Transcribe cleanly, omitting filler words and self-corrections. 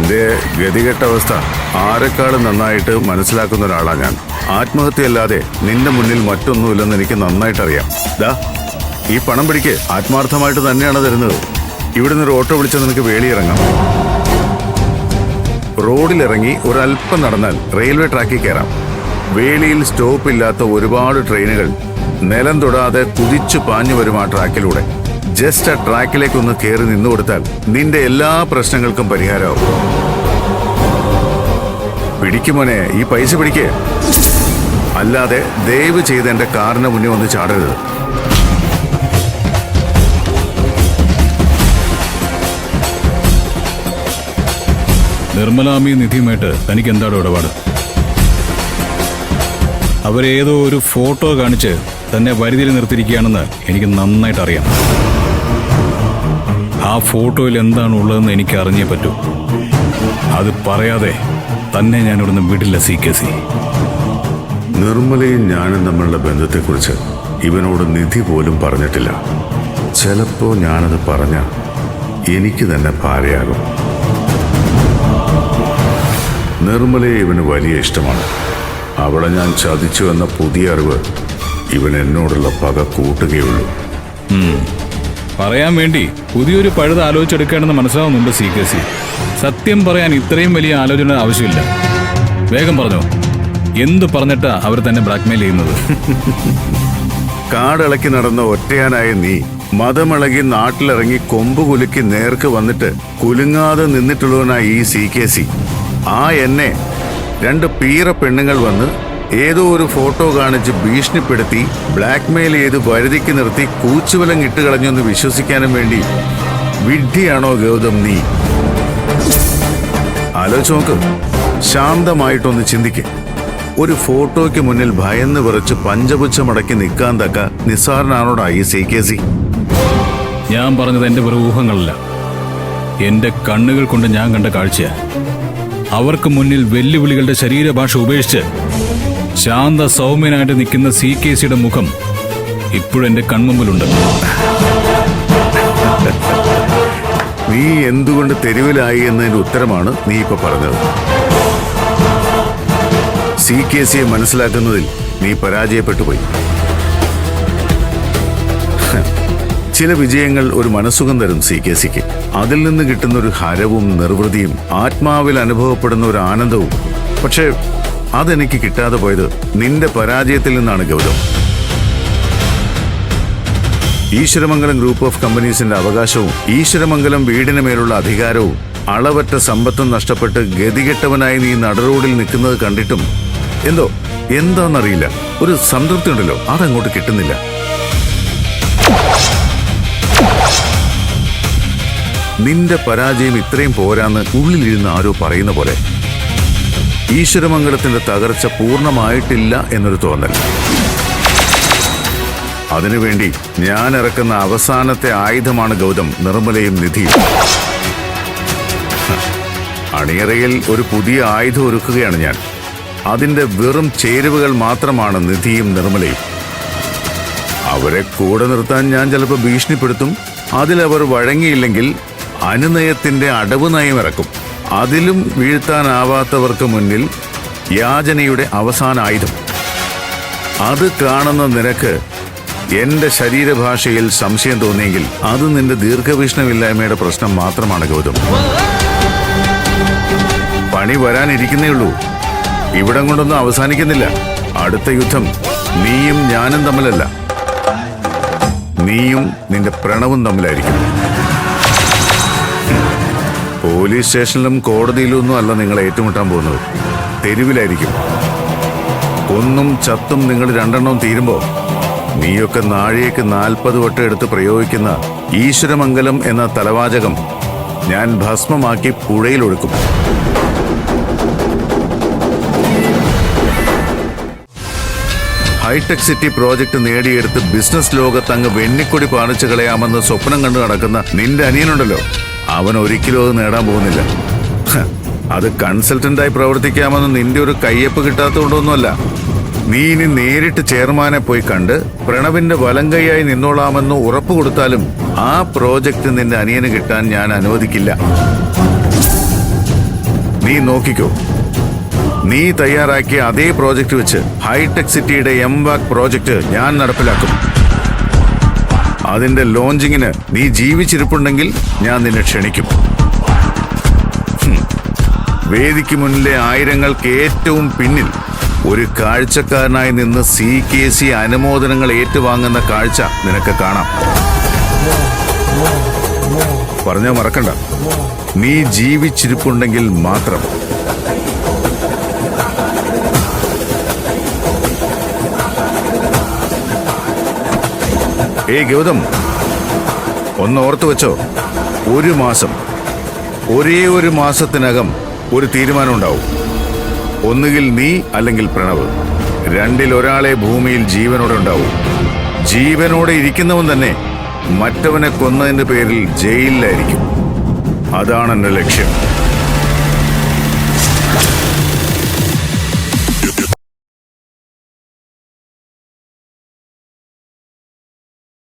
നിന്റെ ഗതികെട്ട അവസ്ഥ ആരെക്കാളും നന്നായിട്ട് മനസ്സിലാക്കുന്ന ഒരാളാണ് ഞാൻ. ആത്മഹത്യയല്ലാതെ നിന്റെ മുന്നിൽ മറ്റൊന്നുമില്ലെന്ന് എനിക്ക് നന്നായിട്ടറിയാം. ദാ ഈ പണം പിടിക്ക്. ആത്മാർത്ഥമായിട്ട് തന്നെയാണ് തരുന്നത്. ഇവിടുന്ന് ഒരു ഓട്ടോ വിളിച്ചാൽ നിനക്ക് വേളിയിറങ്ങാം. റോഡിലിറങ്ങി ഒരല്പം നടന്നാൽ റെയിൽവേ ട്രാക്കിൽ കയറാം. വേളിയിൽ സ്റ്റോപ്പില്ലാത്ത ഒരുപാട് ട്രെയിനുകൾ നിലം തൊടാതെ കുതിച്ചു പാഞ്ഞു വരും ആ ട്രാക്കിലൂടെ. ജസ്റ്റ് ആ ട്രാക്കിലേക്കൊന്ന് കയറി നിന്നു കൊടുത്താൽ നിന്റെ എല്ലാ പ്രശ്നങ്ങൾക്കും പരിഹാരമാവും. പിടിക്കുമോനെ, ഈ പൈസ പിടിക്കേ. അല്ലാതെ ദയവ് ചെയ്ത് എന്റെ കാറിന് മുന്നേ വന്ന് ചാടരുത്. നിർമ്മലാമ്മി നിധിയുമായിട്ട് തനിക്ക് എന്താണ് ഇടപാട്? അവരേതോ ഒരു ഫോട്ടോ കാണിച്ച് തന്നെ വരുതിയിൽ നിർത്തിയിരിക്കുകയാണെന്ന് എനിക്ക് നന്നായിട്ട് അറിയാം. ആ ഫോട്ടോയിൽ എന്താണ് ഉള്ളതെന്ന് എനിക്ക് അറിഞ്ഞേ പറ്റൂ. അത് പറയാതെ തന്നെ ഞാൻ ഇവിടുന്ന് വിടില്ല CKC. നിർമ്മലയും ഞാനും തമ്മിലുള്ള ബന്ധത്തെക്കുറിച്ച് ഇവനോട് നിധി പോലും പറഞ്ഞിട്ടില്ല. ചിലപ്പോ ഞാനത് പറഞ്ഞ എനിക്ക് തന്നെ ഭാര്യയാകും. നിർമ്മലയെ ഇവന് വലിയ ഇഷ്ടമാണ്. അവളെ ഞാൻ ചതിച്ചു എന്ന പുതിയ അറിവ് ഇവൻ എന്നോടുള്ള പക കൂട്ടുകയുള്ളൂ. പറയാൻ വേണ്ടി പുതിയൊരു പഴുത് ആലോചിച്ചെടുക്കണമെന്ന് മനസ്സിലാവുന്നുണ്ട് CKC. സത്യം പറയാൻ ഇത്രയും വലിയ ആലോചന ആവശ്യമില്ല. വേഗം പറഞ്ഞോ, എന്ത് പറഞ്ഞിട്ടാ അവർ തന്നെ ബ്ലാക്ക്മെയിൽ ചെയ്യുന്നത്? കാടിളക്കി നടന്ന ഒറ്റയാനായ നീ മതമിളകി നാട്ടിലിറങ്ങി കൊമ്പ് കുലുക്കി നേർക്ക് വന്നിട്ട് കുലുങ്ങാതെ നിന്നിട്ടുള്ളവനായി ഈ CKC. ആ എന്നെ 2 പീറ പെണ്ണുങ്ങൾ വന്ന് ഏതോ ഒരു ഫോട്ടോ കാണിച്ച് ഭീഷണിപ്പെടുത്തി ബ്ലാക്ക്മെയിൽ ചെയ്ത് വരുതിക്ക് നിർത്തി കൂച്ചുവലം ഇട്ടുകളഞ്ഞൊന്ന് വിശ്വസിക്കാനും വേണ്ടി വിഡ്ഢിയാണോ ഗൗതം നീ? ആലോചിച്ച് നോക്ക്. ശാന്തമായിട്ടൊന്ന് ചിന്തിക്ക്. ഒരു ഫോട്ടോയ്ക്ക് മുന്നിൽ ഭയന്ന് വിറച്ച് പഞ്ചപുച്ഛമടക്കി നിൽക്കാൻ തക്ക നിസ്സാരനാണോടാ ഈ CKC? ഞാൻ പറഞ്ഞത് എന്റെ വെറും ഊഹങ്ങളല്ല, എന്റെ കണ്ണുകൾ കൊണ്ട് ഞാൻ കണ്ട കാഴ്ചയാ. അവർക്ക് മുന്നിൽ വെല്ലുവിളികളുടെ ശരീരഭാഷ ഉപേക്ഷിച്ച് ശാന്ത സൗമ്യനായിട്ട് നിൽക്കുന്ന CKCയുടെ മുഖം ഇപ്പോഴെന്റെ കൺമുമ്പിലുണ്ട്. നീ എന്തുകൊണ്ട് തെരുവിലായി എന്നതിന്റെ ഉത്തരമാണ് നീ ഇപ്പൊ പറഞ്ഞത്. CKCയെ മനസ്സിലാക്കുന്നതിൽ നീ പരാജയപ്പെട്ടുപോയി. ചില വിജയങ്ങൾ ഒരു മനസ്സുഖം തരും CKCക്ക്. അതിൽ നിന്ന് കിട്ടുന്ന ഒരു ഹരവും നിർവൃതിയും ആത്മാവിൽ അനുഭവപ്പെടുന്ന ഒരു ആനന്ദവും. പക്ഷെ അതെനിക്ക് കിട്ടാതെ പോയത് നിന്റെ പരാജയത്തിൽ നിന്നാണ് ഗൗതം. ഈശ്വരമംഗലം ഗ്രൂപ്പ് ഓഫ് കമ്പനീസിന്റെ അവകാശവും ഈശ്വരമംഗലം വീടിന് മേലുള്ള അധികാരവും അളവറ്റ സമ്പത്തും നഷ്ടപ്പെട്ട് ഗതികെട്ടവനായി നീ നടുറോഡിൽ നിൽക്കുന്നത് കണ്ടിട്ടും എന്താണെന്നറിയില്ല, ഒരു സംതൃപ്തി ഉണ്ടല്ലോ, അതങ്ങോട്ട് കിട്ടുന്നില്ല. നിന്റെ പരാജയം ഇത്രയും പോരാന്ന് ഉള്ളിലിരുന്ന് ആരോ പറയുന്ന പോലെ. ഈശ്വരമംഗലത്തിന്റെ തകർച്ച പൂർണ്ണമായിട്ടില്ല എന്നൊരു തോന്നൽ. അതിനുവേണ്ടി ഞാൻ ഇറക്കുന്ന അവസാനത്തെ ആയുധമാണ് ഗൗതം നിർമ്മലയും നിധിയും. അണിയറയിൽ ഒരു പുതിയ ആയുധം ഒരുക്കുകയാണ് ഞാൻ. അതിന്റെ വെറും ചേരുവകൾ മാത്രമാണ് നിധിയും നിർമ്മലയും. അവരെ കൂടെ നിർത്താൻ ഞാൻ ചിലപ്പോൾ ഭീഷണിപ്പെടുത്തും. അതിലവർ വഴങ്ങിയില്ലെങ്കിൽ അനുനയത്തിന്റെ അടവ് നയം ഇറക്കും. അതിലും വീഴ്ത്താനാവാത്തവർക്ക് മുന്നിൽ യാചനയുടെ അവസാന ആയുധം. അത് കാണുന്ന നിനക്ക് എന്റെ ശരീരഭാഷയിൽ സംശയം തോന്നിയെങ്കിൽ അത് നിന്റെ ദീർഘവീക്ഷണമില്ലായ്മയുടെ പ്രശ്നം മാത്രമാണ് ഗൗതം. പണി വരാനിരിക്കുന്നേ ഉള്ളൂ. ഇവിടം കൊണ്ടൊന്നും അവസാനിക്കുന്നില്ല. അടുത്ത യുദ്ധം നീയും ഞാനും തമ്മിലല്ല, നീയും നിന്റെ പ്രണവും തമ്മിലായിരിക്കും. പോലീസ് സ്റ്റേഷനിലും കോടതിയിലൊന്നും അല്ല നിങ്ങൾ ഏറ്റുമുട്ടാൻ പോകുന്നത്, തെരുവിലായിരിക്കും. ഒന്നും ചത്തും നിങ്ങൾ 2 എണ്ണവും തീരുമ്പോ നീയൊക്കെ നാഴികയ്ക്ക് 40 വട്ടം എടുത്ത് പ്രയോഗിക്കുന്ന ഈശ്വരമംഗലം എന്ന തലവാചകം ഞാൻ ഭസ്മമാക്കി പുഴയിലൊഴുക്കും. ഹൈടെക് സിറ്റി പ്രോജക്ട് നേടിയെടുത്ത് ബിസിനസ് ലോകത്ത് അങ്ങ് വെണ്ണിക്കൊടി പാറിച്ചു കളയാമെന്ന് സ്വപ്നം കണ്ടു നടക്കുന്ന നിന്റെ അനിയനുണ്ടല്ലോ, അവൻ ഒരിക്കലും അത് നേടാൻ പോകുന്നില്ല. അത് കൺസൾട്ടന്റായി പ്രവർത്തിക്കാമെന്ന് നിന്റെ ഒരു കയ്യൊപ്പ് കിട്ടാത്തതുകൊണ്ടൊന്നുമല്ല. നീ ഇനി നേരിട്ട് ചെയർമാനെ പോയി കണ്ട് പ്രണവിന്റെ വലം കൈയായി നിന്നോളാമെന്ന് ഉറപ്പ് കൊടുത്താലും ആ പ്രോജക്റ്റ് നിന്റെ അനിയന് കിട്ടാൻ ഞാൻ അനുവദിക്കില്ല. നീ നോക്കിക്കോ. നീ തയ്യാറാക്കിയ അതേ പ്രോജക്റ്റ് വെച്ച് ഹൈടെക് സിറ്റിയുടെ എംവാക് പ്രോജക്റ്റ് ഞാൻ നടപ്പിലാക്കും. അതിന്റെ ലോഞ്ചിങ്ങിന് നീ ജീവിച്ചിരിപ്പുണ്ടെങ്കിൽ ഞാൻ നിന്നെ ക്ഷണിക്കും. വേദിക്ക് മുന്നിലെ ആയിരങ്ങൾക്ക് ഏറ്റവും പിന്നിൽ ഒരു കാഴ്ചക്കാരനായി നിന്ന് CKC അനുമോദനങ്ങൾ ഏറ്റുവാങ്ങുന്ന കാഴ്ച നിനക്ക് കാണാം. പറഞ്ഞാ മറക്കണ്ട, നീ ജീവിച്ചിരിപ്പുണ്ടെങ്കിൽ മാത്രം. ഗൗതം, ഒന്ന് ഓർത്തു വെച്ചോ, ഒരു മാസം, ഒരേ ഒരു മാസത്തിനകം ഒരു തീരുമാനം ഉണ്ടാവും. ഒന്നുകിൽ നീ അല്ലെങ്കിൽ പ്രണവ്, രണ്ടിൽ ഒരാളെ ഭൂമിയിൽ ജീവനോടെ ഉണ്ടാവും. ജീവനോടെ ഇരിക്കുന്നവൻ തന്നെ മറ്റവനെ കൊന്നതിന്റെ പേരിൽ ജയിലിലായിരിക്കും. അതാണ് എന്റെ ലക്ഷ്യം.